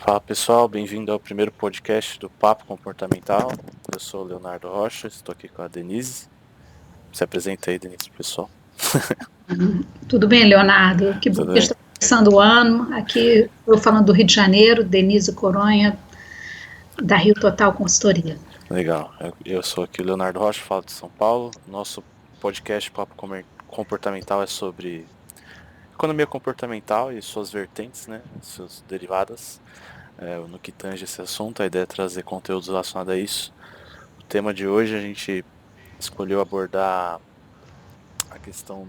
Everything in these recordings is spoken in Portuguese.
Fala pessoal, bem-vindo ao primeiro podcast do Papo Comportamental. Eu sou o Leonardo Rocha, estou aqui com a Denise. Se apresenta aí, Denise, pessoal. Tudo bem, Leonardo? Que bom Tudo que bem? está começando o ano. Aqui eu falando do Rio de Janeiro, Denise Coronha, da Rio Total Consultoria. Legal. Eu sou aqui o Leonardo Rocha, falo de São Paulo. Nosso podcast Papo Comportamental é sobre economia comportamental e suas vertentes, né? Suas derivadas. No que tange esse assunto, a ideia é trazer conteúdos relacionados a isso. O tema de hoje a gente escolheu abordar a questão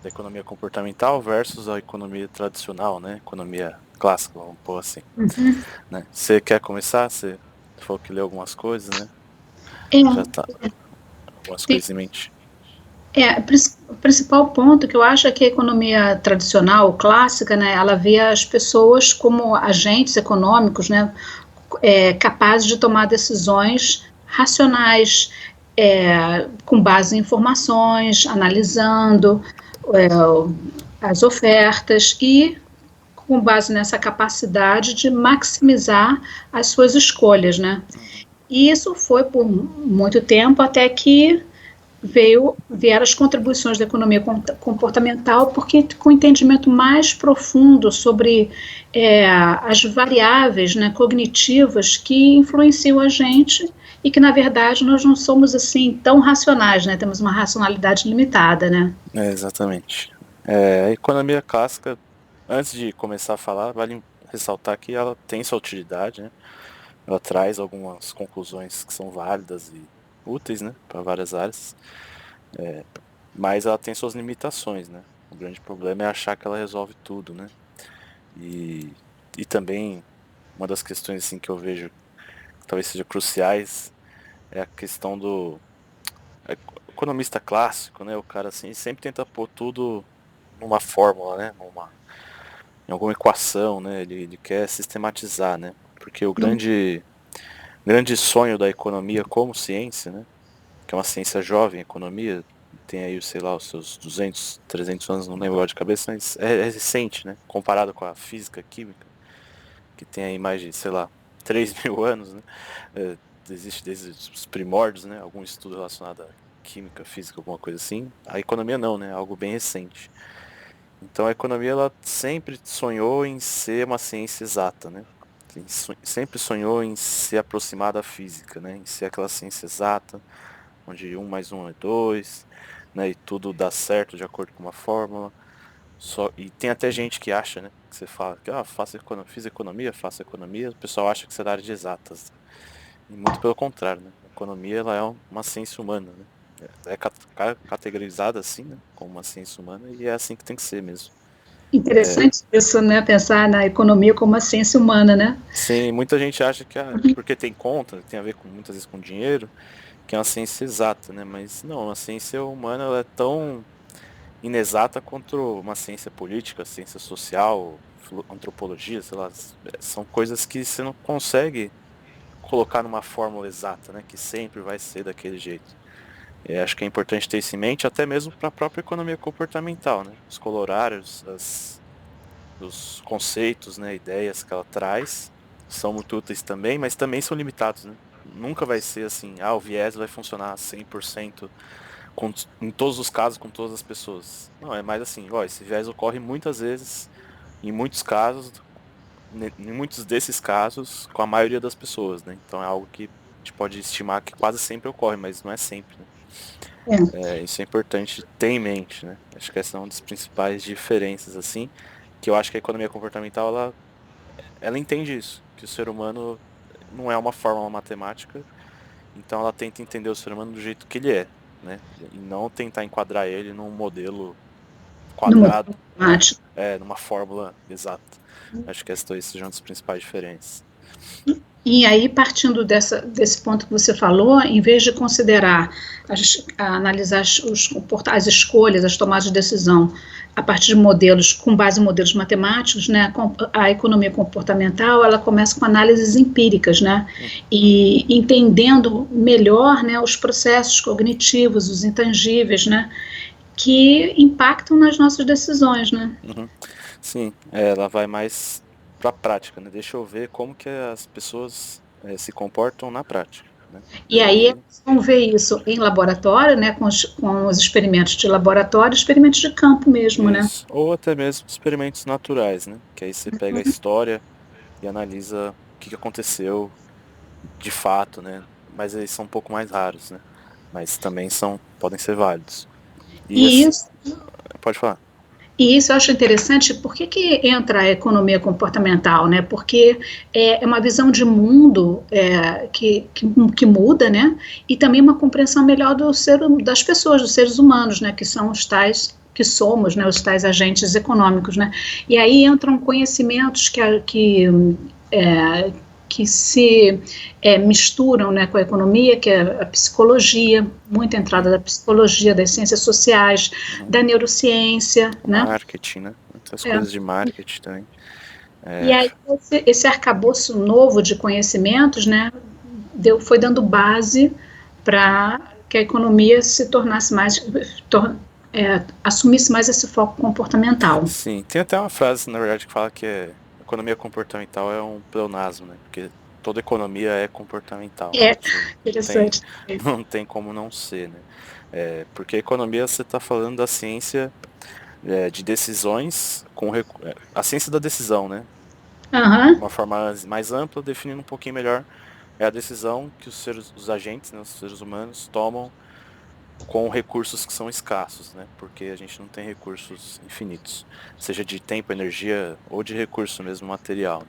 da economia comportamental versus a economia tradicional, né? Economia clássica, vamos pôr assim. Uhum. Né? Você quer começar? Você falou que leu algumas coisas, né? É, Já tá algumas tem, coisas em mente. o principal ponto que eu acho é que a economia tradicional, clássica, né, ela via as pessoas como agentes econômicos, né, capazes de tomar decisões racionais, com base em informações, analisando é, as ofertas e com base nessa capacidade de maximizar as suas escolhas, né? E isso foi por muito tempo até que vieram as contribuições da economia comportamental, porque com um entendimento mais profundo sobre as variáveis, né, cognitivas que influenciam a gente e que, na verdade, nós não somos assim tão racionais, né? Temos uma racionalidade limitada, né? Exatamente. A economia clássica, antes de começar a falar, vale ressaltar que ela tem sua utilidade, né? Ela traz algumas conclusões que são válidas e úteis, né, para várias áreas. Mas ela tem suas limitações, né? O grande problema é achar que ela resolve tudo, né? E também uma das questões assim que eu vejo que talvez seja cruciais é a questão do economista clássico, né? O cara assim sempre tenta pôr tudo numa fórmula, né? Em alguma equação, né? Ele quer sistematizar, né? Porque o grande sonho da economia como ciência, né? Que é uma ciência jovem, economia, tem aí, sei lá, os seus 200, 300 anos, não lembro agora de cabeça, mas é recente, né? Comparado com a física, química, que tem aí mais de, sei lá, 3.000 anos, né? Existe desde os primórdios, né? Algum estudo relacionado a química, física, alguma coisa assim. A economia não, né? Algo bem recente. Então a economia, ela sempre sonhou em ser uma ciência exata, né? Sempre sonhou em se aproximar da física, né? Em ser aquela ciência exata, onde 1 mais 1 é 2, né? E tudo dá certo de acordo com uma fórmula. E tem até gente que acha, né? Que você fala que fiz economia, faço economia, o pessoal acha que você é da área de exatas. E muito pelo contrário, né? A economia, ela é uma ciência humana, né? É categorizada assim, né? Como uma ciência humana, e é assim que tem que ser mesmo. Interessante isso, né? Pensar na economia como uma ciência humana, né? Sim, muita gente acha que porque tem conta, tem a ver com muitas vezes com dinheiro, que é uma ciência exata, né? Mas não, a ciência humana, ela é tão inexata quanto uma ciência política, ciência social, antropologia, sei lá, são coisas que você não consegue colocar numa fórmula exata, né, que sempre vai ser daquele jeito. Acho que é importante ter isso em mente, até mesmo para a própria economia comportamental, né, os colorários, os conceitos, né, ideias que ela traz, são muito úteis também, mas também são limitados, né. Nunca vai ser assim, o viés vai funcionar 100% em todos os casos, com todas as pessoas. Não, é mais assim, esse viés ocorre muitas vezes, em muitos casos, em muitos desses casos, com a maioria das pessoas, né? Então é algo que a gente pode estimar que quase sempre ocorre, mas não é sempre, né? Isso é importante ter em mente, né? Acho que essa é uma das principais diferenças, assim, que eu acho que a economia comportamental, ela entende isso, que o ser humano não é uma fórmula matemática, então ela tenta entender o ser humano do jeito que ele é, né? E não tentar enquadrar ele num modelo No quadrado, modelo matemático. numa fórmula exata. Acho que essas duas sejam as principais diferenças. E aí, partindo desse ponto que você falou, em vez de considerar, analisar as escolhas, as tomadas de decisão a partir de modelos, com base em modelos matemáticos, né, a economia comportamental, ela começa com análises empíricas, né, e entendendo melhor, né, os processos cognitivos, os intangíveis, né, que impactam nas nossas decisões, né. Sim, ela vai mais para a prática, né? Deixa eu ver como que as pessoas se comportam na prática, né? E E aí aí, eles vão ver isso em laboratório, né, com os experimentos de laboratório, experimentos de campo mesmo, né? isso. Ou até mesmo experimentos naturais, né? Que aí você pega a história e analisa o que que aconteceu de fato, né? Mas eles são um pouco mais raros, né? Mas também podem ser válidos. E E assim, isso, pode falar. e isso eu acho interessante, por que que entra a economia comportamental, né? Porque é uma visão de mundo que muda, né? E também uma compreensão melhor das pessoas, dos seres humanos, né? Que são os tais que somos, né? Os tais agentes econômicos, né? E aí entram conhecimentos é, que se misturam, né, com a economia, que é a psicologia, muita entrada Uhum, da psicologia, das ciências sociais, uhum. da neurociência, O né? marketing, né? Muitas É. coisas de marketing também. E É, aí esse arcabouço novo de conhecimentos, né, foi dando base para que a economia se tornasse mais, assumisse mais esse foco comportamental. sim, tem até uma frase, na verdade, que fala que economia comportamental é um pleonasmo, né? Porque toda economia é comportamental, né? É Você não tem, interessante. não tem como não ser, né? Porque a economia você está falando da ciência de decisões a ciência da decisão, né? De Aham. uma forma mais ampla, definindo um pouquinho melhor, é a decisão que os agentes, né, os seres humanos, tomam com recursos que são escassos, né? Porque a gente não tem recursos infinitos, seja de tempo, energia ou de recurso mesmo material.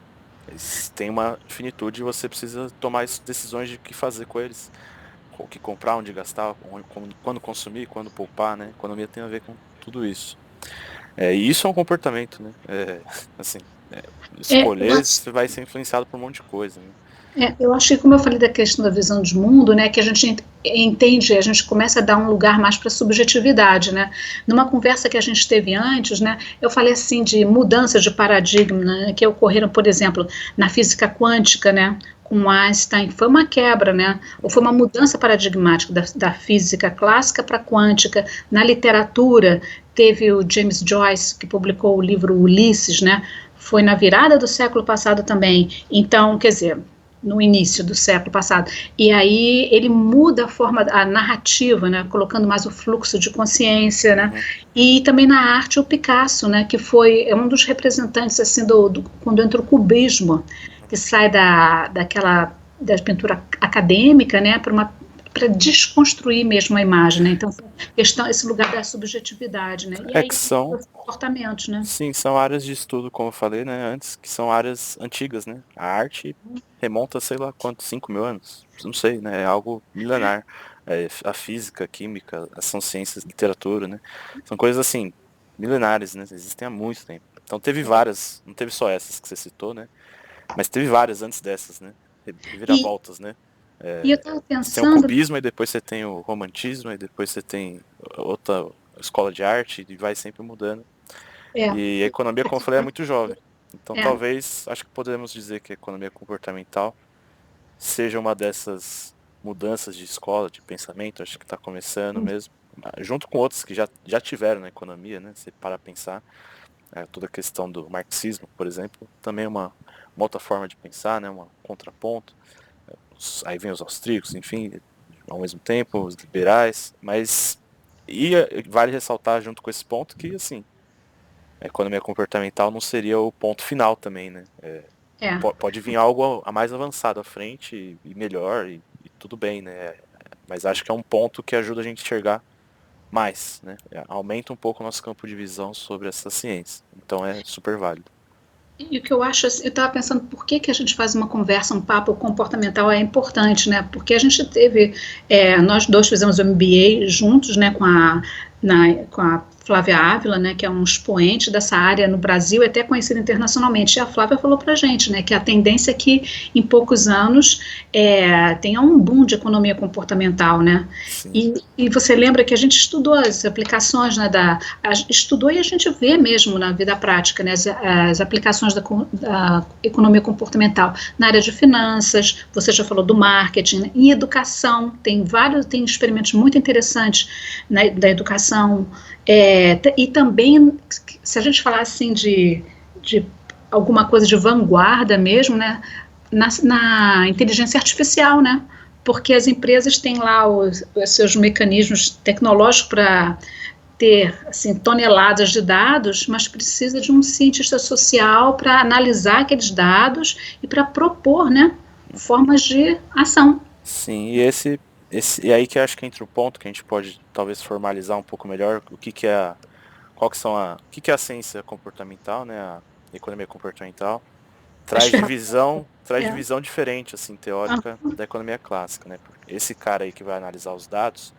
Eles têm uma finitude e você precisa tomar decisões de o que fazer com eles, o que comprar, onde gastar, quando consumir, quando poupar, né? Economia tem a ver com tudo isso. E isso é um comportamento, né? Assim, é, Eu escolher, acho você vai ser influenciado por um monte de coisa, né? Eu acho que, como eu falei da questão da visão de mundo, né, que a gente entende, a gente começa a dar um lugar mais para a subjetividade, né? Numa conversa que a gente teve antes, né, eu falei assim de mudanças de paradigma, né, que ocorreram, por exemplo, na física quântica, né, com Einstein, foi uma quebra, né, ou foi uma mudança paradigmática da física clássica para a quântica. Na literatura, teve o James Joyce, que publicou o livro Ulisses, né, foi na virada do século passado também. Então, quer dizer, no início do século passado. E aí ele muda a forma, a narrativa, né, colocando mais o fluxo de consciência, né, Uhum. e também na arte o Picasso, né, que foi um dos representantes assim quando entra o cubismo, que sai da pintura acadêmica, né, para desconstruir mesmo a imagem, né? Então, esse lugar da subjetividade, né? E É que aí são, os comportamentos, né? sim, são áreas de estudo, como eu falei, né, antes, que são áreas antigas, né? A arte remonta, sei lá quantos, 5.000 anos? Não sei, né? É algo milenar. A física, a química, são ciências, literatura, né? São coisas assim, milenares, né? Existem há muito tempo. Então teve várias, não teve só essas que você citou, né? Mas teve várias antes dessas, né? E, Reviravoltas, né? e eu estava Você tem o pensando, cubismo, e depois você tem o romantismo, e depois você tem outra escola de arte, e vai sempre mudando. é, E a economia, como eu falei, é muito jovem. Então é, talvez, acho que podemos dizer que a economia comportamental seja uma dessas mudanças de escola, de pensamento, acho que está começando mesmo. Junto com outros que já tiveram na economia, né? Se para pensar, toda a questão do marxismo, por exemplo, também é uma outra forma de pensar, né? Um contraponto. Aí vem os austríacos, enfim, ao mesmo tempo, os liberais, mas vale ressaltar junto com esse ponto que, assim, a economia comportamental não seria o ponto final também, né? é. Pode vir algo a mais avançado à frente e melhor e tudo bem, né? Mas acho que é um ponto que ajuda a gente a enxergar mais, né? Aumenta um pouco o nosso campo de visão sobre essa ciência. Então é super válido. E o que eu acho, assim, eu estava pensando por que, que a gente faz uma conversa, um papo comportamental é importante, né? Porque a gente teve, nós dois fizemos o MBA juntos, né, com a Flávia Ávila, né, que é um expoente dessa área no Brasil, e até conhecida internacionalmente. E a Flávia falou para a gente, né, que a tendência é que em poucos anos tenha um boom de economia comportamental, né? Sim. E você lembra que a gente estudou as aplicações, né, estudou e a gente vê mesmo na vida prática, né, as aplicações da economia comportamental na área de finanças, você já falou do marketing, né, em educação, tem experimentos muito interessantes, né, da educação, e também, se a gente falar assim de alguma coisa de vanguarda mesmo, né, na inteligência artificial, né, porque as empresas têm lá os seus mecanismos tecnológicos para ter assim, toneladas de dados, mas precisa de um cientista social para analisar aqueles dados e para propor, né, formas de ação. Sim, e aí que eu acho que entra o ponto que a gente pode talvez formalizar um pouco melhor o que que é qual que são o que que é a ciência comportamental, né, a economia comportamental. As Traz ferramentas. divisão diferente, assim, teórica da economia clássica, né? Esse cara aí que vai analisar os dados,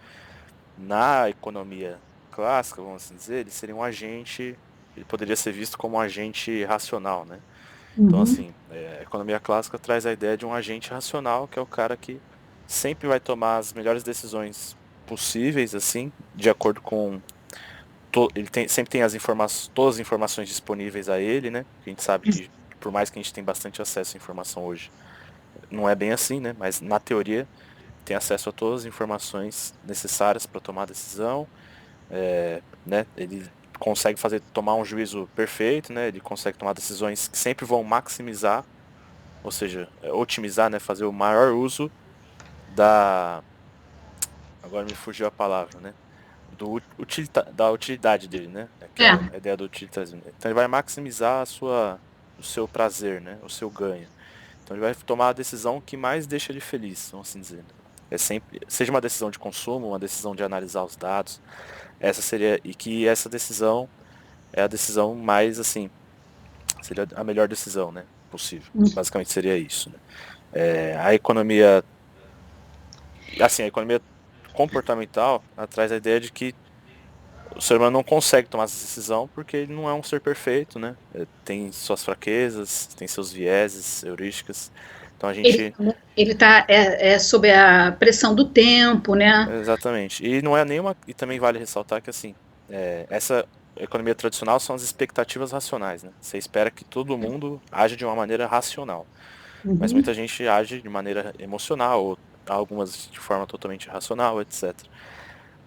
na economia clássica, vamos assim dizer, ele seria um agente, ele poderia ser visto como um agente racional, né? Então, Uhum. assim, a economia clássica traz a ideia de um agente racional, que é o cara que sempre vai tomar as melhores decisões possíveis, assim, de acordo com sempre tem todas as informações disponíveis a ele, né? A gente sabe que por mais que a gente tenha bastante acesso à informação hoje, não é bem assim, né? Mas na teoria tem acesso a todas as informações necessárias para tomar a decisão, né? Ele consegue tomar um juízo perfeito, né? Ele consegue tomar decisões que sempre vão maximizar, ou seja, otimizar, né? Fazer o maior uso da, agora me fugiu a palavra, né? Da utilidade dele, né? Que é É. a ideia do utilitarismo. Então ele vai maximizar o seu prazer, né? O seu ganho. Então ele vai tomar a decisão que mais deixa ele feliz, vamos assim dizer. É sempre, seja uma decisão de consumo, uma decisão de analisar os dados, e que essa decisão é a decisão mais assim, seria a melhor decisão, né? Possível. Basicamente seria isso, né? A economia, assim, a economia comportamental traz a ideia de que o ser humano não consegue tomar essa decisão porque ele não é um ser perfeito, né? Tem suas fraquezas, tem seus vieses, heurísticas. Então a Ele gente. ele está sob a pressão do tempo, né? Exatamente. E não é nenhuma. E também vale ressaltar que assim, essa economia tradicional são as expectativas racionais, né? Você espera que todo mundo age de uma maneira racional. Mas Uhum. muita gente age de maneira emocional, ou algumas de forma totalmente irracional, etc.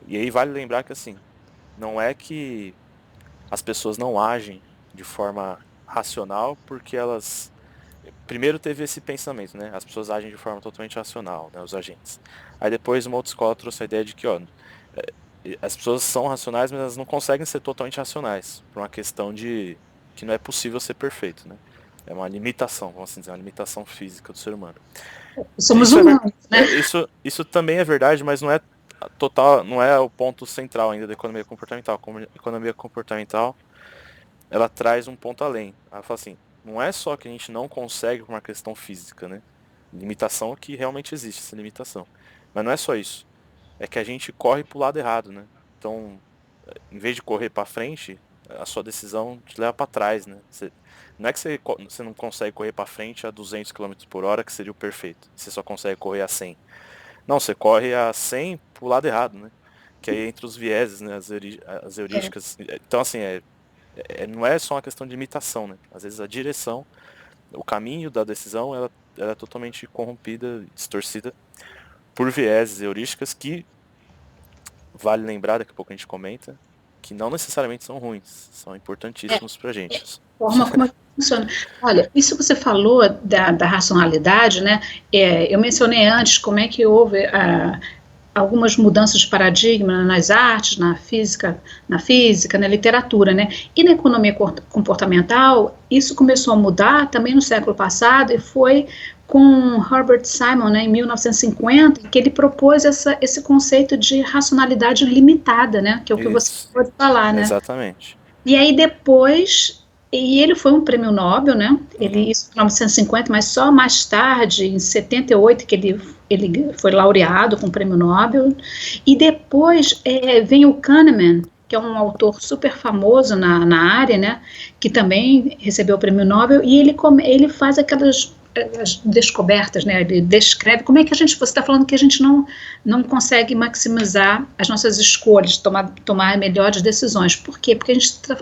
E aí vale lembrar que assim, não é que as pessoas não agem de forma racional porque elas. Primeiro teve esse pensamento, né? As pessoas agem de forma totalmente racional, né? Os agentes. Aí depois uma outra escola trouxe a ideia de que, ó, as pessoas são racionais, mas elas não conseguem ser totalmente racionais, por uma questão de que não é possível ser perfeito, né? É uma limitação, vamos assim dizer, uma limitação física do ser humano. Somos Isso humanos, né? isso também é verdade, mas não é total, não é o ponto central ainda da economia comportamental. Como a economia comportamental, ela traz um ponto além. Ela fala assim, não é só que a gente não consegue por uma questão física, né? Limitação que realmente existe, essa limitação. Mas não é só isso. É que a gente corre pro lado errado, né? Então, em vez de correr para frente, a sua decisão te leva para trás, né? Não é que você não consegue correr para frente a 200 quilômetros por hora, que seria o perfeito. Você só consegue correr a 100. Não, você corre a 100 pro lado errado, né? Que aí entra os vieses, né? As É. heurísticas. Então, assim, não é só uma questão de limitação, né? Às vezes a direção, o caminho da decisão, ela é totalmente corrompida, distorcida por vieses heurísticas que, vale lembrar, daqui a pouco a gente comenta, que não necessariamente são ruins, são É. importantíssimos pra gente. Forma como é que funciona. Olha, isso que você falou da racionalidade, né? Eu mencionei antes como é que houve algumas mudanças de paradigma nas artes, na física, na literatura, né? E na economia comportamental, isso começou a mudar também no século passado e foi com Herbert Simon, né, em 1950, que ele propôs esse conceito de racionalidade limitada, né? Que é o que você Isso, pode falar, né? exatamente. E aí depois, e ele foi um prêmio Nobel, né? Uhum. Ele isso em 1950, mas só mais tarde, em 78, que ele foi laureado com o prêmio Nobel. E depois vem o Kahneman, que é um autor super famoso na área, né? Que também recebeu o prêmio Nobel, e ele faz aquelas as descobertas, né? Ele descreve como é que você está falando que a gente não consegue maximizar as nossas escolhas, tomar melhores decisões. Por quê? Porque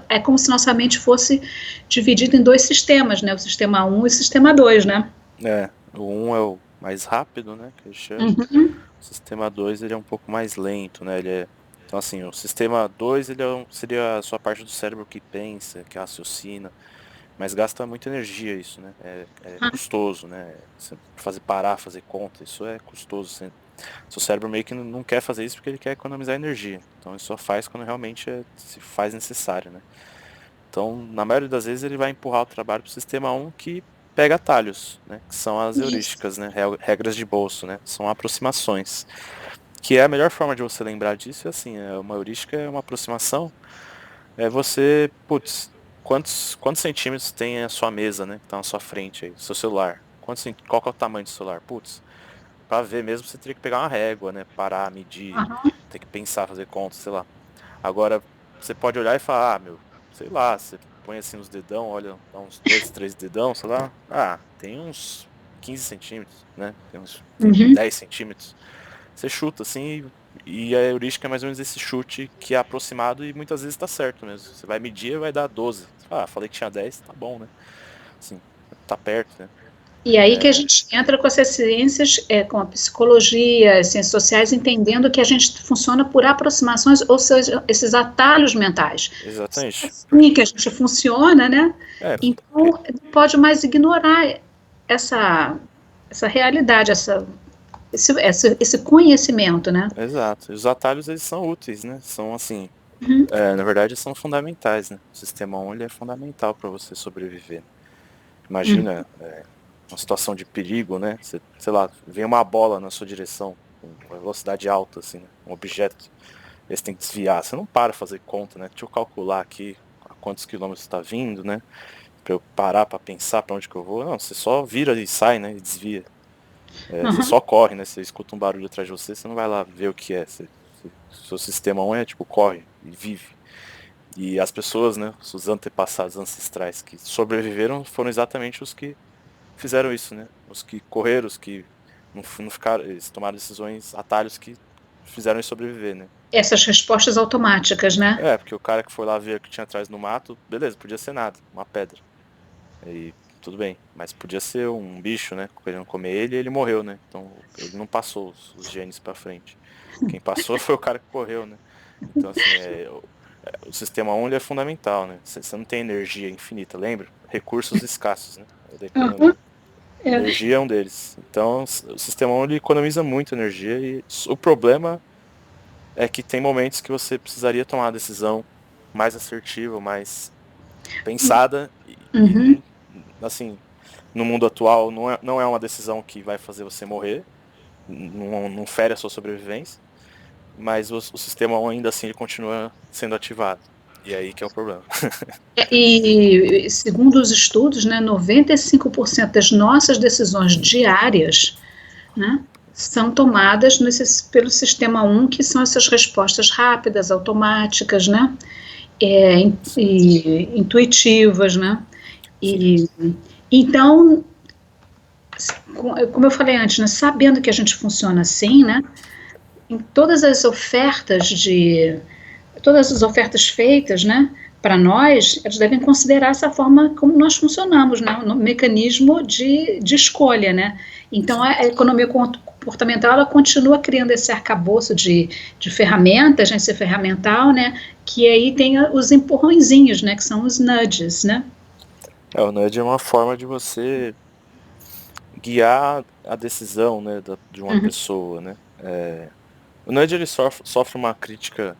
é como se nossa mente fosse dividida em dois sistemas, né? O sistema 1 e o sistema 2, né? O 1 é o mais rápido, né, que eles chamam. Uhum. O sistema 2 ele é um pouco mais lento, né? Então assim, o sistema 2 seria a sua parte do cérebro que pensa, que raciocina. mas gasta muita energia isso, né? É custoso, né? Você fazer conta, isso é custoso. Seu cérebro meio que não quer fazer isso porque ele quer economizar energia. Então ele só faz quando realmente se faz necessário, né? Então, na maioria das vezes, ele vai empurrar o trabalho para o sistema 1 que pega atalhos, né? Que são as Isso. heurísticas, né? Regras de bolso, né? São aproximações. Que é a melhor forma de você lembrar disso, é assim, uma heurística é uma aproximação, é você, putz, quantos centímetros tem a sua mesa, né? Que tá na sua frente aí, seu celular. Qual que é o tamanho do celular? Putz, pra ver mesmo você teria que pegar uma régua, né? Parar, medir, Aham. ter que pensar, fazer contas, sei lá. Agora, você pode olhar e falar, sei lá, você põe assim os dedão, olha, dá uns 2, 3 dedão, sei lá. Tem uns 15 centímetros, né? Tem Uhum. 10 centímetros. Você chuta assim, e a heurística é mais ou menos esse chute que é aproximado e muitas vezes tá certo mesmo. Você vai medir e vai dar 12. Falei que tinha 10, tá bom, né? Assim, tá perto, né? E aí que a gente entra com essas ciências, com a psicologia, as ciências sociais, entendendo que a gente funciona por aproximações, ou seja, esses atalhos mentais. É Exatamente. assim que a gente funciona, né? Porque, Então, não pode mais ignorar essa, essa realidade, esse conhecimento, né? exato. Os atalhos, eles são úteis, né? São assim, Uhum, na verdade, são fundamentais, né? O sistema 1 ele é fundamental para você sobreviver. uhum, Imagina uma situação de perigo, né? Sei lá, vem uma bola na sua direção com uma velocidade alta, assim, né? Um objeto. Aí você tem que desviar. Você não para fazer conta, né? Deixa eu calcular aqui a quantos quilômetros está vindo, né? Pra eu parar para pensar para onde que eu vou. Não, você só vira e sai, né? E desvia. Você uhum. só corre, né? Você escuta um barulho atrás de você, você não vai lá ver o que é. Seu sistema 1 é tipo, corre e vive. E as pessoas, né? Os antepassados ancestrais que sobreviveram foram exatamente os que fizeram isso, né? Os que correram, os que não ficaram, eles tomaram decisões, atalhos que fizeram eles sobreviver, né? Essas respostas automáticas, né? Porque o cara que foi lá ver o que tinha atrás no mato, beleza, podia ser nada, uma pedra. Aí, tudo bem, mas podia ser um bicho, né? Querendo comer ele e ele morreu, né? Então, ele não passou os genes pra frente. Quem passou foi o cara que correu, né? Então, assim, o sistema 1 ele é fundamental, né? Você não tem energia infinita, lembra? Recursos escassos, né? É da Uhum. economia. Energia é um deles. Então, o sistema 1 ele economiza muito energia e o problema é que tem momentos que você precisaria tomar uma decisão mais assertiva, mais pensada Uhum. assim, no mundo atual não é uma decisão que vai fazer você morrer, não fere a sua sobrevivência, mas o sistema ainda assim ele continua sendo ativado. E aí que é o problema. E, segundo os estudos, né, 95% das nossas decisões diárias, né, são tomadas pelo sistema 1, que são essas respostas rápidas, automáticas, né, Sim, e intuitivas, né. sim. E, então, como eu falei antes, né, sabendo que a gente funciona assim, né, em todas as ofertas feitas, né, para nós, eles devem considerar essa forma como nós funcionamos, né, no mecanismo de escolha, né. Então, Sim. a economia comportamental, ela continua criando esse arcabouço de ferramentas, né, esse ferramental, né, que aí tem os empurrõezinhos, né, que são os nudges, né. O nudge é uma forma de você guiar a decisão, né, de uma Uhum. pessoa, né. O nudge ele sofre uma crítica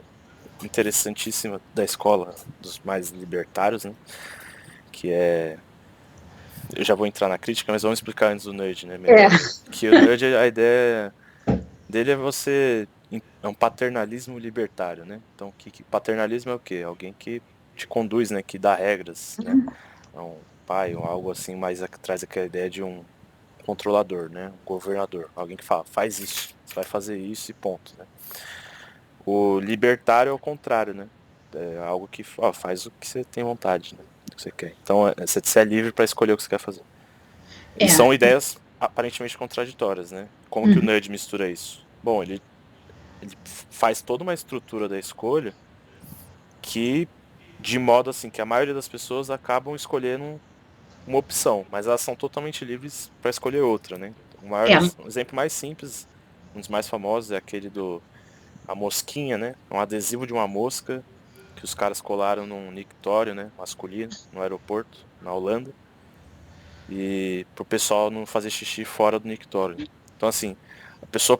interessantíssima da escola dos mais libertários, né, que é, eu já vou entrar na crítica, mas vamos explicar antes do nudge, né, É. melhor. Que o nudge, a ideia dele é é um paternalismo libertário, né? Então, paternalismo é o quê? Alguém que te conduz, né, que dá regras, né? É um pai ou algo assim, mais que traz aquela ideia de um controlador, né? Um governador, alguém que fala, faz isso, você vai fazer isso e ponto, né? O libertário é o contrário, né? É algo que faz o que você tem vontade, né? O que você quer. Então, você é livre para escolher o que você quer fazer. E É. são ideias aparentemente contraditórias, né? Como que o Uhum. nerd mistura isso? Bom, ele faz toda uma estrutura da escolha que, de modo assim, que a maioria das pessoas acabam escolhendo uma opção, mas elas são totalmente livres para escolher outra, né? É. O exemplo mais simples, um dos mais famosos é aquele a mosquinha, né? Um adesivo de uma mosca que os caras colaram num nictório, né, masculino, no aeroporto, na Holanda, e pro pessoal não fazer xixi fora do nictório. Então assim, a pessoa,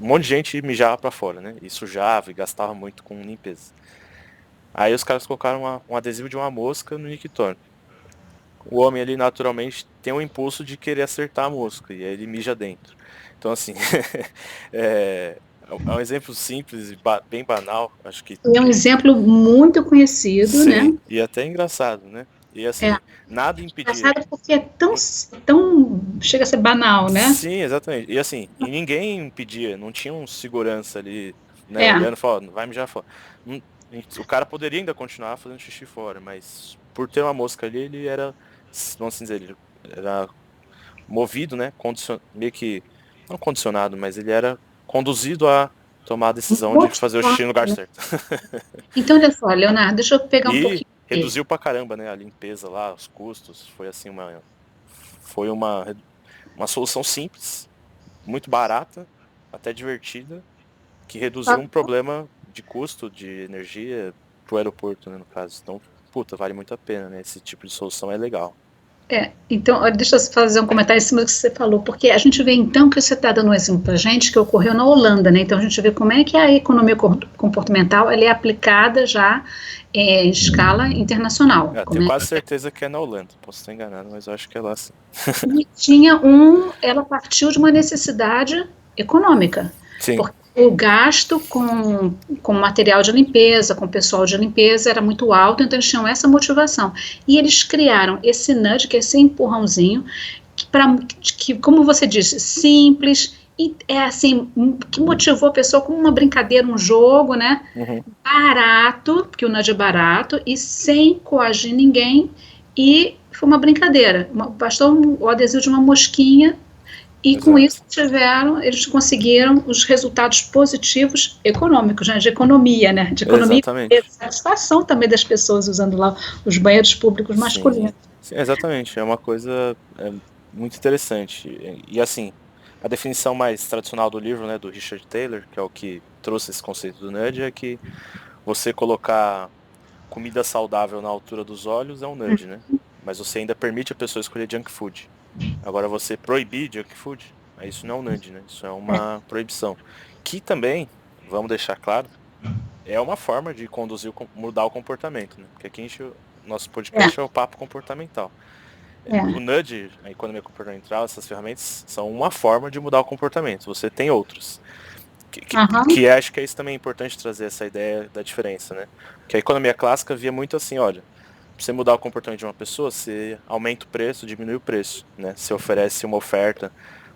um monte de gente mijava pra fora, né, e sujava e gastava muito com limpeza. Aí os caras colocaram um adesivo de uma mosca no nictório. O homem ali naturalmente tem um impulso de querer acertar a mosca, e aí ele mija dentro. Então assim, é um exemplo simples e bem banal, acho que É um exemplo muito conhecido, né? sim, e até engraçado, né? E É assim, nada impedia. engraçado porque é tão chega a ser banal, né? Sim, exatamente. E assim, e ninguém impedia, não tinha um segurança ali, né, É, olhando e falando, vai mijar fora. O cara poderia ainda continuar fazendo xixi fora, mas por ter uma mosca ali, ele era, vamos assim dizer, ele era movido, né, meio que, não condicionado, mas ele era conduzido a tomar a decisão de fazer o xixi no motivado, lugar né? certo. Então, olha só, Leonardo, deixa eu pegar um E pouquinho aqui. reduziu pra caramba, né, a limpeza lá, os custos, foi assim uma solução simples, muito barata, até divertida, que reduziu um problema de custo de energia pro aeroporto, né, no caso. Então, puta, vale muito a pena, né? Esse tipo de solução é legal. Então, olha, deixa eu fazer um comentário em cima do que você falou, porque a gente vê então que você está dando um exemplo para a gente que ocorreu na Holanda, né? Então a gente vê como é que a economia comportamental ela é aplicada já em escala internacional. Eu tenho quase certeza que é na Holanda, posso estar enganado, mas eu acho que é lá sim. E ela partiu de uma necessidade econômica, Sim, porque o gasto com material de limpeza, com pessoal de limpeza era muito alto, então eles tinham essa motivação. E eles criaram esse nudge, que é esse empurrãozinho, que como você disse, simples, e é assim, que motivou a pessoa como uma brincadeira, um jogo, né? uhum, Barato, porque o nudge é barato, e sem coagir ninguém, e foi uma brincadeira. Bastou o adesivo de uma mosquinha e com isso exato. eles conseguiram os resultados positivos econômicos, né, de economia, né, de economia e Exatamente. satisfação também das pessoas usando lá os banheiros públicos masculinos. Sim, sim, exatamente. É uma coisa muito interessante. E assim, a definição mais tradicional do livro, né, do Richard Taylor, que é o que trouxe esse conceito do nudge, é que você colocar comida saudável na altura dos olhos é um nudge, né? Mas você ainda permite a pessoa escolher junk food. Agora você proibir junk food, aí isso não é um nudge, né? Isso é uma proibição. Que também, vamos deixar claro, é uma forma de conduzir, mudar o comportamento, né? Porque aqui nosso É, podcast é o papo comportamental. O é, nudge, a economia comportamental, essas ferramentas são uma forma de mudar o comportamento. Você tem outros. aham, Acho que é isso também importante trazer essa ideia da diferença, né? Que a economia clássica via muito assim, olha, pra você mudar o comportamento de uma pessoa, você aumenta o preço, diminui o preço, né? Você oferece uma oferta,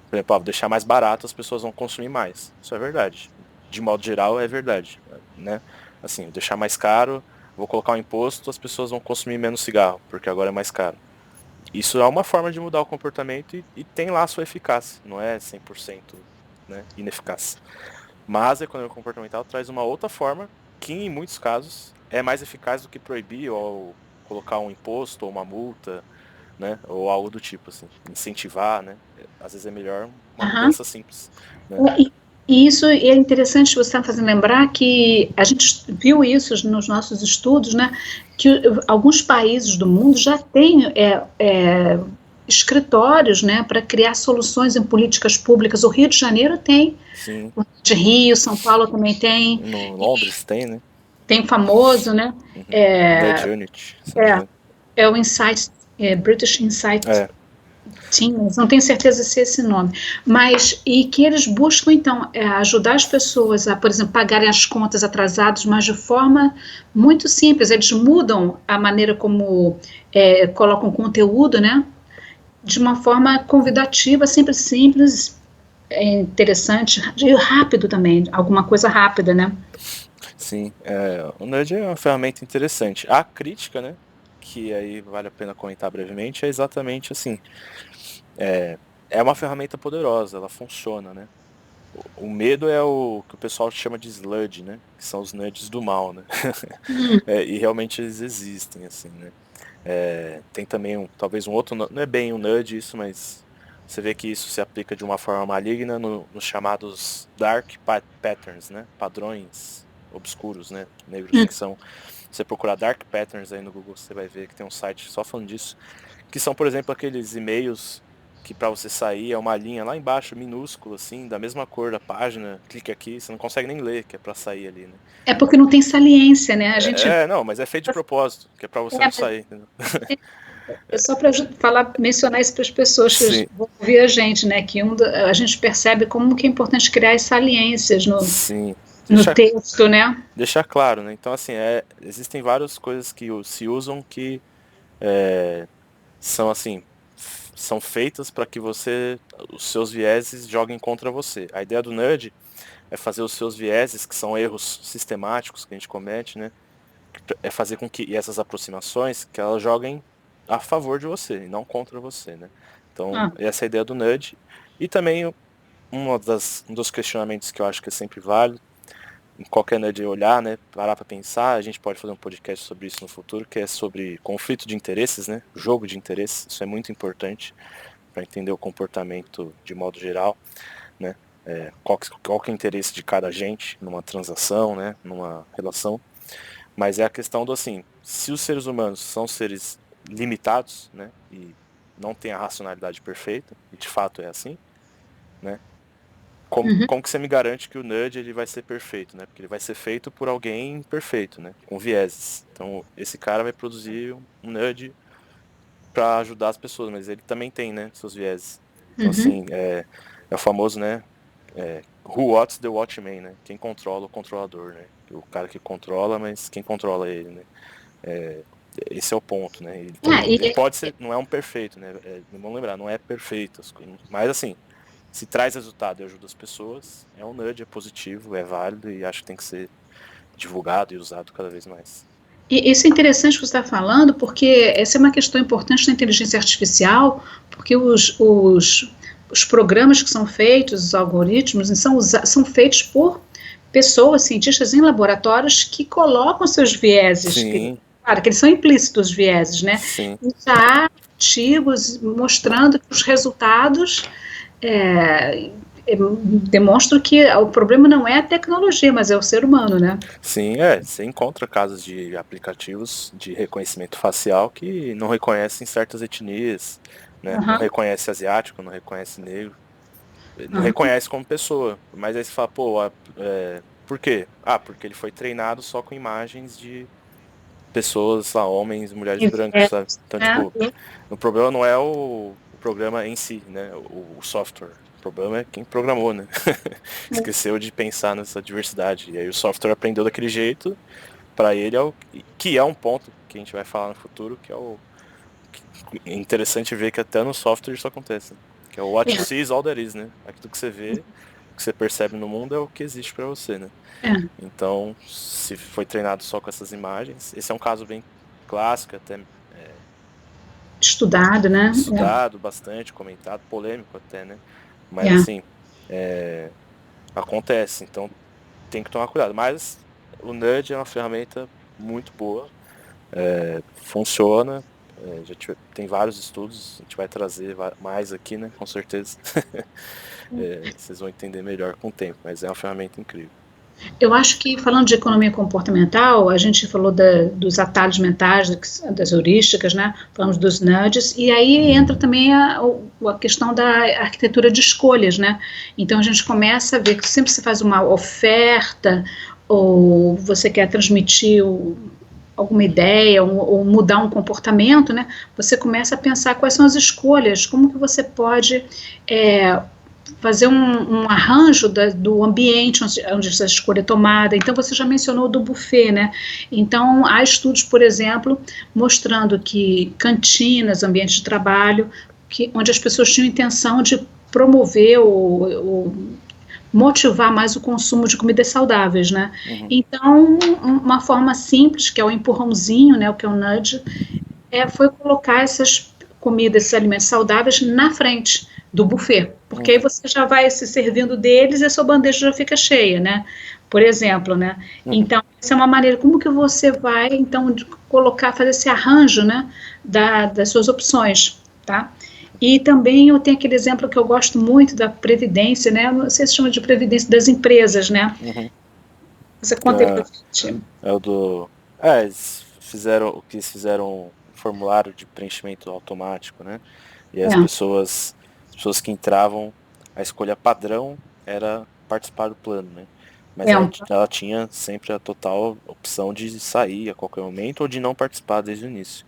por exemplo, deixar mais barato, as pessoas vão consumir mais. Isso é verdade. De modo geral, é verdade, né? Assim, deixar mais caro, vou colocar um imposto, as pessoas vão consumir menos cigarro, porque agora é mais caro. Isso é uma forma de mudar o comportamento e tem lá a sua eficácia, não é 100%, né, ineficaz. Mas a economia comportamental traz uma outra forma que, em muitos casos, é mais eficaz do que proibir ou colocar um imposto ou uma multa, né? Ou algo do tipo, assim. Incentivar, né? Às vezes é melhor uma aham. mudança simples, né? E isso é interessante você estar fazendo lembrar que a gente viu isso nos nossos estudos, né? Que alguns países do mundo já têm escritórios, né, para criar soluções em políticas públicas. O Rio de Janeiro tem, Sim. o de Rio, São Paulo também tem, No Londres tem, né? tem famoso, né? Uhum. Nudge É, Unit, se não me é, engano. é o Insight, British Insight É, Teams, não tenho certeza se é esse nome, mas e que eles buscam então ajudar as pessoas a, por exemplo, pagarem as contas atrasadas, mas de forma muito simples. Eles mudam a maneira como colocam conteúdo, né? De uma forma convidativa, sempre simples, interessante e rápido também, alguma coisa rápida, né? sim. O Nudge é uma ferramenta interessante. A crítica, né? Que aí vale a pena comentar brevemente, é exatamente assim. É uma ferramenta poderosa, ela funciona, né? O medo é o que o pessoal chama de sludge, né? Que são os nudges do mal, né? Hum, E realmente eles existem, assim, né? Tem também talvez um outro, não é bem um nudge isso, mas você vê que isso se aplica de uma forma maligna nos chamados dark patterns, né? Padrões obscuros, né, negros, que são, se você procurar Dark Patterns aí no Google, você vai ver que tem um site só falando disso, que são, por exemplo, aqueles e-mails que para você sair é uma linha lá embaixo, minúscula, assim, da mesma cor da página, clique aqui, você não consegue nem ler, que é para sair ali, né. É porque não tem saliência, né? A gente Não, mas é feito de propósito, que é para você não sair, entendeu? é só para mencionar isso para as pessoas que vão ouvir a gente, né? Que a gente percebe como que é importante criar as saliências no texto, né? Deixar claro, né? Então, assim, existem várias coisas que se usam que são, assim, são feitas para que os seus vieses joguem contra você. A ideia do nudge é fazer os seus vieses, que são erros sistemáticos que a gente comete, né? É fazer com que essas aproximações, que elas joguem a favor de você e não contra você, né? Então, essa é a ideia do nudge. E também um dos questionamentos que eu acho que é sempre válido, em qualquer nudge olhar, né, parar para pensar, a gente pode fazer um podcast sobre isso no futuro, que é sobre conflito de interesses, né, jogo de interesses. Isso é muito importante para entender o comportamento de modo geral, né, qual que é o interesse de cada agente numa transação, né, numa relação. Mas é a questão do, assim, se os seres humanos são seres limitados, né, e não tem a racionalidade perfeita, e de fato é assim, né, como que você me garante que o nudge ele vai ser perfeito, né, porque ele vai ser feito por alguém perfeito, né, com vieses. Então esse cara vai produzir um nudge para ajudar as pessoas, mas ele também tem, né, seus vieses. Então assim, é o famoso, né, who watches the watchman, né, quem controla o controlador, né, o cara que controla, mas quem controla ele, né. Esse é o ponto, né? Ele pode ser, não é um perfeito, né? Vamos lembrar, não é perfeito, mas assim, se traz resultado e ajuda as pessoas, é um nudge, é positivo, é válido e acho que tem que ser divulgado e usado cada vez mais. E isso é interessante que você está falando, porque essa é uma questão importante da inteligência artificial, porque os programas que são feitos, os algoritmos, são feitos por pessoas, cientistas em laboratórios que colocam seus vieses. Claro, que eles são implícitos, os vieses, né? Sim. E já há artigos mostrando que os resultados demonstram que o problema não é a tecnologia, mas é o ser humano, né? Sim, você encontra casos de aplicativos de reconhecimento facial que não reconhecem certas etnias, né? Não reconhece asiático, não reconhece negro, não reconhece como pessoa. Mas aí você fala, por quê? Porque ele foi treinado só com imagens de pessoas, homens, mulheres brancas, sabe? Então, tipo, o problema não é o programa em si, né? O software. O problema é quem programou, né? Esqueceu de pensar nessa diversidade. E aí o software aprendeu daquele jeito, para ele que é um ponto que a gente vai falar no futuro, que é interessante ver que até no software isso acontece. Que é o what you see is all there is, né? Aquilo que você vê, o que você percebe no mundo é o que existe para você, né? Então, se foi treinado só com essas imagens, esse é um caso bem clássico, até estudado, né? Estudado bastante, comentado, polêmico até, né? Mas assim, acontece, então tem que tomar cuidado. Mas o nudge é uma ferramenta muito boa, funciona, tem vários estudos, a gente vai trazer mais aqui, né? Com certeza. Vocês vão entender melhor com o tempo, mas é uma ferramenta incrível. Eu acho que, falando de economia comportamental, a gente falou dos atalhos mentais, das heurísticas, né? Falamos dos nudges, e aí entra também a questão da arquitetura de escolhas, né? Então a gente começa a ver que sempre se faz uma oferta, ou você quer transmitir alguma ideia, ou mudar um comportamento, né? Você começa a pensar quais são as escolhas, como que você pode fazer um arranjo do ambiente onde essa escolha é tomada. Então, você já mencionou do buffet, né? Então, há estudos, por exemplo, mostrando que cantinas, ambientes de trabalho, onde as pessoas tinham intenção de promover ou motivar mais o consumo de comidas saudáveis, né? Então, uma forma simples, que é o empurrãozinho, né, o que é o nudge, foi colocar essas comidas, esses alimentos saudáveis na frente do buffet, porque aí você já vai se servindo deles e a sua bandeja já fica cheia, né? Por exemplo, né? Então, essa é uma maneira, como que você vai, então, fazer esse arranjo, né, das suas opções, tá? E também eu tenho aquele exemplo que eu gosto muito da previdência, né? Não sei se chama de previdência das empresas, né? Você conta aí pra gente. É o do... eles fizeram um formulário de preenchimento automático, né? E as pessoas que entravam, a escolha padrão era participar do plano, né? Mas ela tinha sempre a total opção de sair a qualquer momento ou de não participar desde o início.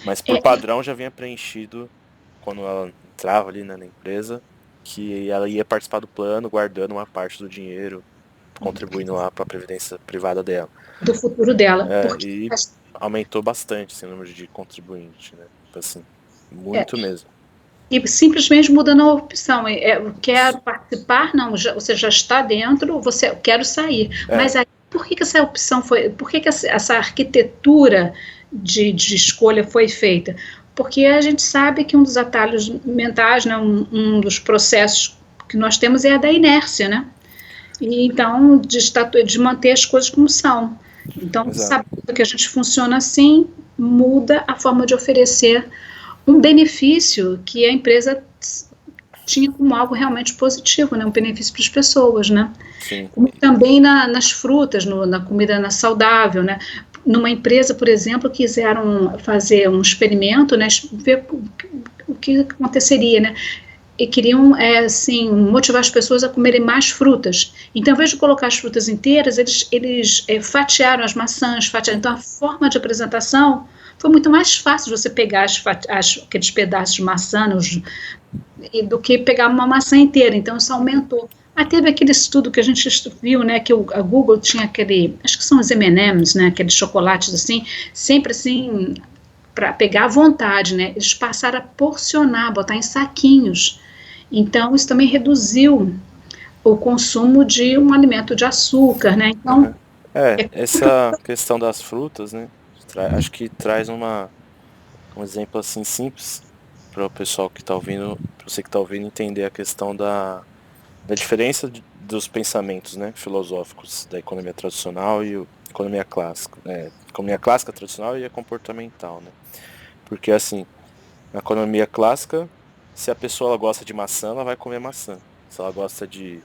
Mas por padrão já vinha preenchido quando ela entrava ali, né, na empresa, que ela ia participar do plano, guardando uma parte do dinheiro, contribuindo lá para a previdência privada dela. Do futuro dela. E aumentou bastante esse número de contribuinte, né? Assim, muito mesmo. E simplesmente mudando a opção. Eu quero participar, não, você já está dentro, eu quero sair. Mas aí, por que essa opção foi, por que essa arquitetura de escolha foi feita? Porque a gente sabe que um dos atalhos mentais, né, um dos processos que nós temos é a da inércia, né? E então, de manter as coisas como são. Então, sabendo que a gente funciona assim, muda a forma de oferecer um benefício que a empresa tinha como algo realmente positivo, né? Um benefício para as pessoas, né? Sim. Como também nas frutas, na comida saudável, né? Numa empresa, por exemplo, quiseram fazer um experimento, né? Ver o que aconteceria, né? E queriam, assim, motivar as pessoas a comerem mais frutas. Então, ao invés de colocar as frutas inteiras, eles fatiaram as maçãs, Então, a forma de apresentação foi muito mais fácil você pegar aqueles pedaços de maçã do que pegar uma maçã inteira. Então, isso aumentou. Teve aquele estudo que a gente viu, né, que a Google tinha acho que são os M&M's, né, aqueles chocolates assim, sempre assim, para pegar à vontade, né, eles passaram a porcionar, botar em saquinhos. Então, isso também reduziu o consumo de um alimento de açúcar, né, então... Essa questão das frutas, né, acho que traz um exemplo assim simples para o pessoal que está ouvindo, para você que está ouvindo entender a questão da diferença dos pensamentos, né, filosóficos da economia tradicional e a economia clássica, economia clássica tradicional e a comportamental, né? Porque assim, na economia clássica, se a pessoa ela gosta de maçã, ela vai comer maçã. Se ela gosta de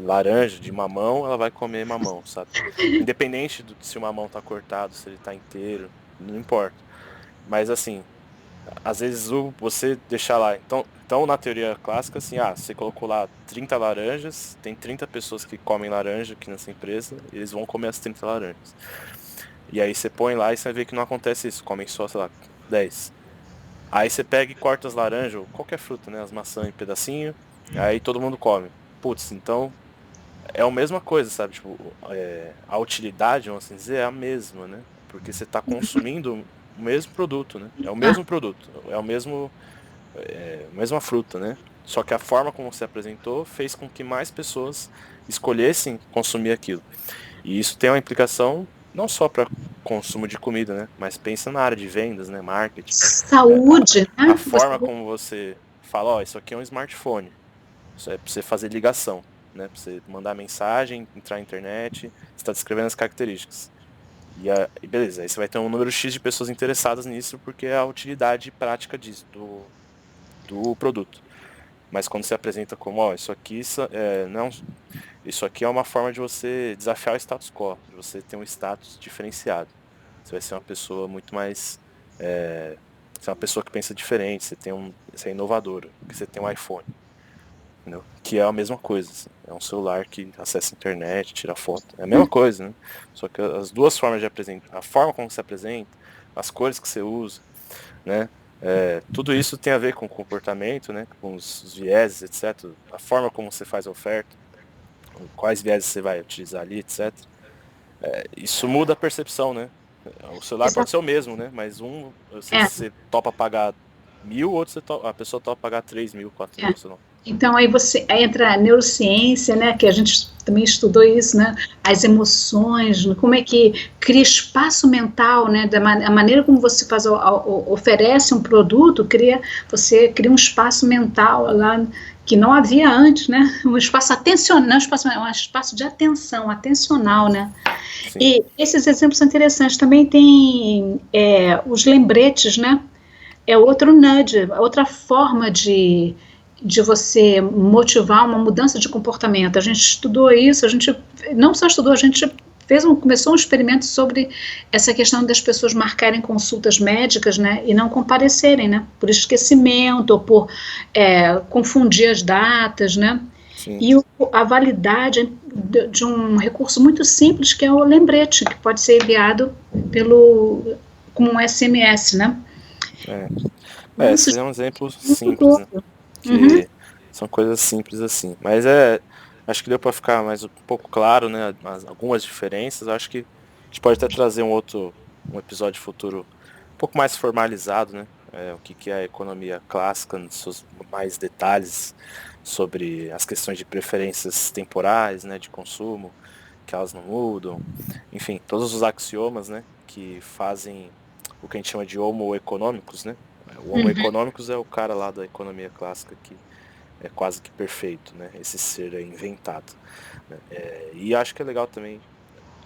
laranja, de mamão, ela vai comer mamão, sabe? Independente se o mamão tá cortado, se ele tá inteiro, não importa. Mas assim, às vezes você deixar lá, então na teoria clássica, assim, você colocou lá 30 laranjas, tem 30 pessoas que comem laranja aqui nessa empresa, eles vão comer as 30 laranjas. E aí você põe lá e você vai ver que não acontece isso, comem só, sei lá, 10. Aí você pega e corta as laranjas, ou qualquer fruta, né, as maçãs em pedacinho, aí todo mundo come. Putz, então é a mesma coisa, sabe? Tipo, a utilidade, vamos assim dizer, é a mesma, né? Porque você está consumindo o mesmo produto, né? É o mesmo produto, é a mesma fruta, né? Só que a forma como você apresentou fez com que mais pessoas escolhessem consumir aquilo. E isso tem uma implicação não só para consumo de comida, né? Mas pensa na área de vendas, né? Marketing. Saúde, né? A forma como você fala, isso aqui é um smartphone. Isso é para você fazer ligação, né? Para você mandar mensagem, entrar na internet, você está descrevendo as características. E beleza, aí você vai ter um número X de pessoas interessadas nisso porque é a utilidade prática disso, do produto. Mas quando você apresenta como, isso aqui isso aqui é uma forma de você desafiar o status quo, de você ter um status diferenciado. Você vai ser uma pessoa muito mais... você é uma pessoa que pensa diferente, você é inovador, porque você tem um iPhone. Entendeu? Que é a mesma coisa, assim. É um celular que acessa a internet, tira foto. É a mesma coisa, né? Só que as duas formas de apresentar, a forma como você apresenta, as cores que você usa, né? Tudo isso tem a ver com o comportamento, né? Com os vieses, etc. A forma como você faz a oferta, quais vieses você vai utilizar ali, etc. Isso muda a percepção, né? O celular pode ser o mesmo, né? Mas você topa pagar 1.000, outro a pessoa topa pagar 3.000, 4.000, sei lá. Então, aí entra a neurociência, né, que a gente também estudou isso, né, as emoções, como é que cria espaço mental, né, a maneira como você oferece um produto, você cria um espaço mental lá que não havia antes, né, um espaço atencional, um espaço de atenção, atencional, né. Sim. E esses exemplos são interessantes. Também tem os lembretes, né, é outro nudge, outra forma de de você motivar uma mudança de comportamento. A gente estudou isso, a gente não só estudou, a gente começou um experimento sobre essa questão das pessoas marcarem consultas médicas, né, e não comparecerem, né, por esquecimento ou por confundir as datas, né. Sim. E a validade de um recurso muito simples, que é o lembrete, que pode ser enviado como um SMS, né. Esses são exemplos simples, né, que são coisas simples assim, mas acho que deu para ficar mais um pouco claro, né, algumas diferenças. Acho que a gente pode até trazer um episódio futuro um pouco mais formalizado, né, o que é a economia clássica, nos seus mais detalhes, sobre as questões de preferências temporais, né, de consumo, que elas não mudam, enfim, todos os axiomas, né, que fazem o que a gente chama de homo economicus, né. O homo economicus é o cara lá da economia clássica que é quase que perfeito, né, esse ser inventado, né? E acho que é legal também,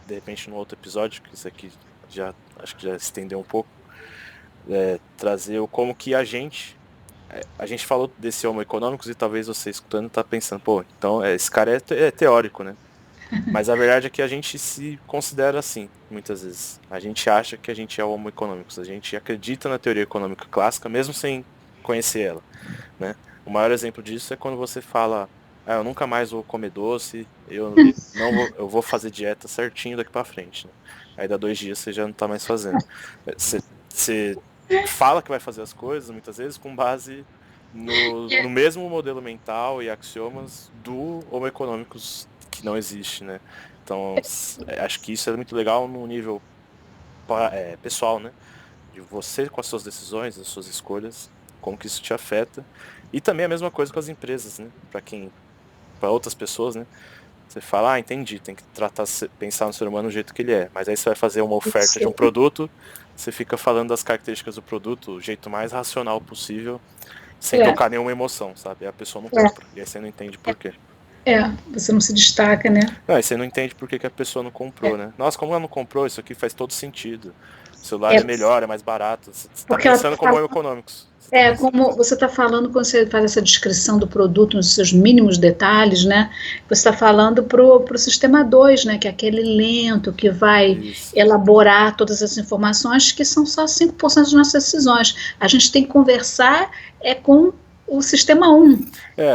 de repente, num outro episódio, que isso aqui acho que já estendeu um pouco, trazer como que a gente falou desse homo economicus, e talvez você escutando tá pensando, pô, então esse cara é teórico, né? Mas a verdade é que a gente se considera assim, muitas vezes. A gente acha que a gente é o homo economicus, a gente acredita na teoria econômica clássica, mesmo sem conhecer ela, né? O maior exemplo disso é quando você fala, eu nunca mais vou comer doce, eu vou fazer dieta certinho daqui pra frente, né? Aí dá 2 dias você já não tá mais fazendo. Você fala que vai fazer as coisas, muitas vezes, com base no mesmo modelo mental e axiomas do homo economicus, que não existe, né? Então, acho que isso é muito legal no nível pessoal, né? De você com as suas decisões, as suas escolhas, como que isso te afeta. E também a mesma coisa com as empresas, né? Para outras pessoas, né? Você fala, entendi, tem que pensar no ser humano do jeito que ele é. Mas aí você vai fazer uma oferta de um produto, você fica falando das características do produto, o jeito mais racional possível, sem tocar nenhuma emoção, sabe? E a pessoa não compra. E aí você não entende por quê. Você não se destaca, né? Aí você não entende por que a pessoa não comprou, né? Nossa, como ela não comprou, isso aqui faz todo sentido. O celular é melhor, é mais barato. Você está pensando como econômicos. Como você está falando, quando você faz essa descrição do produto nos seus mínimos detalhes, né? Você está falando para o sistema 2, né? Que é aquele lento que vai elaborar todas as informações, que são só 5% das nossas decisões. A gente tem que conversar com o sistema 1.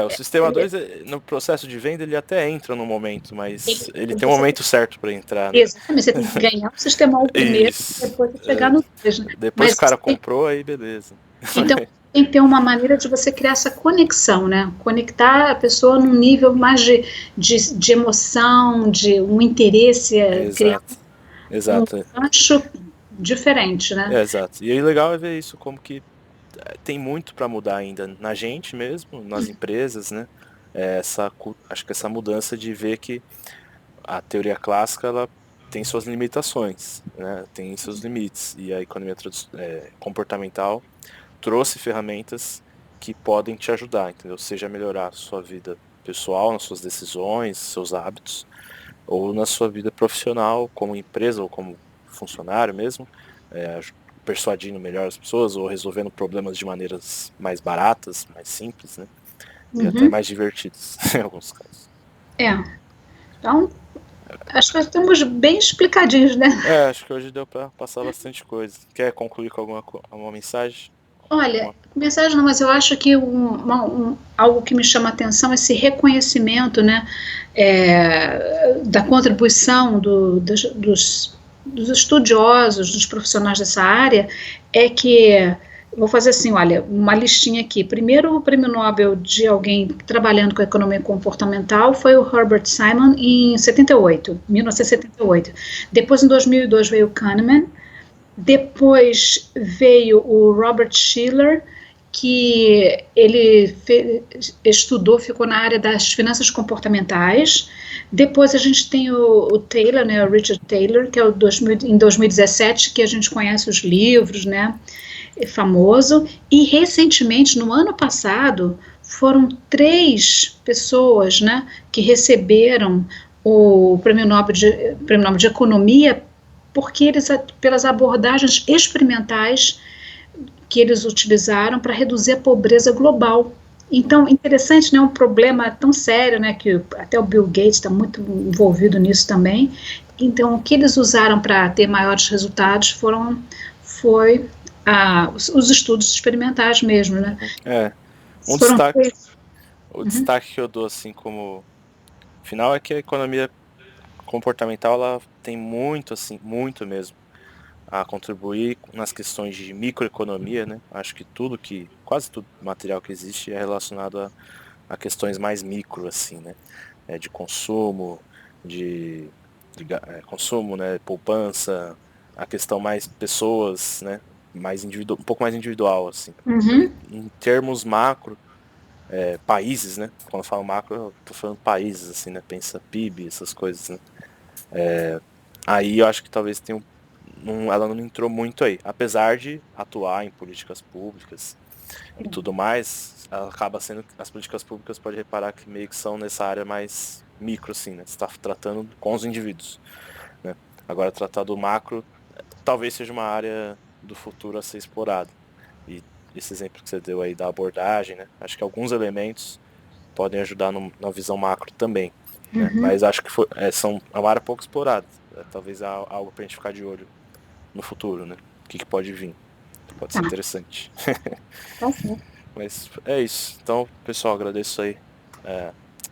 O sistema 2, no processo de venda, ele até entra no momento, mas ele tem um momento certo para entrar, né? Exatamente, você tem que ganhar o sistema 1 primeiro, depois você chegar no 2. Né? Depois o cara comprou, aí beleza. Então, tem que ter uma maneira de você criar essa conexão, né? Conectar a pessoa num nível mais de emoção, de um interesse. Exato. Um gancho diferente, né? Exato. E aí legal é ver isso, como que tem muito para mudar ainda na gente mesmo, nas empresas, né? Acho que essa mudança de ver que a teoria clássica, ela tem suas limitações, né? Tem seus limites, e a economia comportamental trouxe ferramentas que podem te ajudar, entendeu? Seja melhorar a sua vida pessoal, nas suas decisões, seus hábitos, ou na sua vida profissional, como empresa ou como funcionário mesmo, persuadindo melhor as pessoas ou resolvendo problemas de maneiras mais baratas, mais simples, né? E até mais divertidas, em alguns casos. Então, acho que estamos bem explicadinhos, né? Acho que hoje deu para passar bastante coisa. Quer concluir com alguma mensagem? Olha, mensagem não, mas eu acho que algo que me chama a atenção é esse reconhecimento, né, da contribuição dos estudiosos, dos profissionais dessa área, vou fazer assim, olha, uma listinha aqui. Primeiro, o prêmio Nobel de alguém trabalhando com a economia comportamental foi o Herbert Simon em 1978. Depois, em 2002, veio o Kahneman. Depois veio o Robert Shiller, que ele estudou, ficou na área das finanças comportamentais. Depois a gente tem o Taylor, né, o Richard Taylor, que é em 2017, que a gente conhece os livros, né, é famoso. E recentemente, no ano passado, foram 3 pessoas, né, que receberam o Prêmio Nobel de Economia, porque pelas abordagens experimentais que eles utilizaram para reduzir a pobreza global. Então, interessante, né? Um problema tão sério, né? Que até o Bill Gates está muito envolvido nisso também. Então, o que eles usaram para ter maiores resultados foi os estudos experimentais mesmo, né? É, um Foram destaque, feitos. o Uhum, destaque que eu dou assim como final é que a economia comportamental ela tem muito assim, muito mesmo a contribuir nas questões de microeconomia, né? Acho que quase tudo material que existe é relacionado a questões mais micro assim, né? De consumo, consumo, né? Poupança, a questão mais pessoas, né? Um pouco mais individual assim. uhum, Em termos macro, países, né? Quando eu falo macro, eu tô falando países, assim, né? Pensa PIB, essas coisas, né? Aí eu acho que talvez ela não entrou muito aí. Apesar de atuar em políticas públicas e tudo mais, ela acaba sendo. As políticas públicas pode reparar que meio que são nessa área mais micro, assim, né? Você está tratando com os indivíduos, né? Agora, tratar do macro talvez seja uma área do futuro a ser explorada. E esse exemplo que você deu aí da abordagem, né? Acho que alguns elementos podem ajudar na visão macro também, né? uhum. Mas acho que é uma área pouco explorada. Talvez algo para a gente ficar de olho no futuro, né? O que pode vir. Pode ser Tá, interessante. tá certo. Mas é isso. Então, pessoal, agradeço aí é,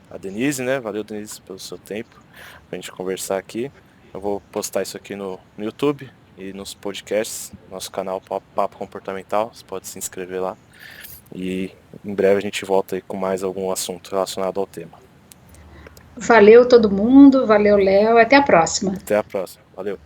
a Denise, né? Valeu, Denise, pelo seu tempo pra gente conversar aqui. Eu vou postar isso aqui no YouTube e nos podcasts, nosso canal Papo Comportamental. Você pode se inscrever lá. E em breve a gente volta aí com mais algum assunto relacionado ao tema. Valeu todo mundo, valeu, Léo, até a próxima. Até a próxima. Valeu.